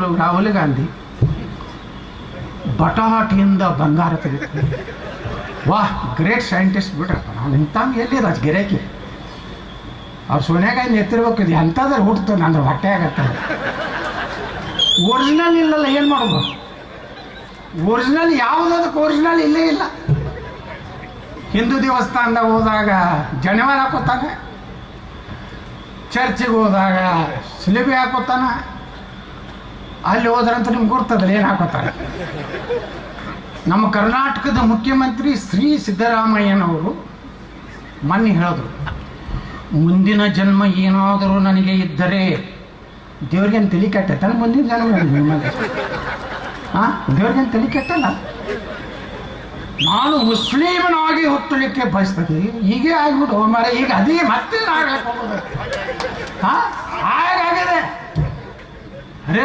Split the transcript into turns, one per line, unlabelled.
ಮೊದಲು ರಾಹುಲ್ ಗಾಂಧಿ ಬಟಾಟಿಯಿಂದ ಬಂಗಾರ ತೆಗಿತಾರೆ. ವಾಹ್, ಗ್ರೇಟ್ ಸೈಂಟಿಸ್ಟ್ ಬಿಟ್ರಪ್ಪ. ನಾವು ಇಂಥಂಗೆ ಎಲ್ಲಿದೆ ಅದು ಗಿರಾಕಿ. ಅವ್ರು ಸೋನಿಯಾ ಗಾಂಧಿ ಎತ್ತಿರ್ಬೇಕು. ಇದು ಎಂಥದ್ರೆ ಹುಡ್ತು ನಂದ್ರೆ ಹೊಟ್ಟೆ ಆಗತ್ತೆ. ಒರಿಜಿನಲ್ ಇಲ್ಲಲ್ಲ, ಏನು ಮಾಡೋದು? ಒರಿಜಿನಲ್ ಯಾವುದಕ್ಕೆ ಒರಿಜಿನಲ್ ಇಲ್ಲೇ ಇಲ್ಲ. ಹಿಂದೂ ದೇವಸ್ಥಾನದಾಗ ಹೋದಾಗ ಜನಿವಾರ ಹಾಕೋತಾನೆ, ಚರ್ಚಿಗೆ ಹೋದಾಗ ಸಿಲಿಬೆ ಹಾಕೋತಾನ, ಅಲ್ಲಿ ಹೋದ್ರಂತ ನಿಮ್ಗೆ ಗುರ್ತದಲ್ಲ ಏನು ಹಾಕೋತಾರೆ. ನಮ್ಮ ಕರ್ನಾಟಕದ ಮುಖ್ಯಮಂತ್ರಿ ಶ್ರೀ ಸಿದ್ದರಾಮಯ್ಯನವರು ಮೊನ್ನೆ ಹೇಳಿದ್ರು, ಮುಂದಿನ ಜನ್ಮ ಏನಾದರೂ ನನಗೆ ಇದ್ದರೆ, ದೇವ್ರಿಗೇನು ತಲೆ ಕೆಟ್ಟೈತಲ್ಲ ಮುಂದಿನ ಜನ್ಮ? ಹಾಂ, ದೇವ್ರಿಗೇನು ತಲೆ ಕೆಟ್ಟಲ್ಲ. ನಾನು ಮುಸ್ಲಿಮನಾಗಿ ಹುಟ್ಟಲಿಕ್ಕೆ ಬಯಸ್ತದೆ. ಹೀಗೆ ಆಗ್ಬಿಡು ಮರ, ಈಗ ಅದೇ ಮತ್ತೆ ಆಗ್ಲಕ್ಕೆ ಹೋಗೋದು. ಹಾಂ, ಹಾಗಾಗಿದೆ. ಅರೇ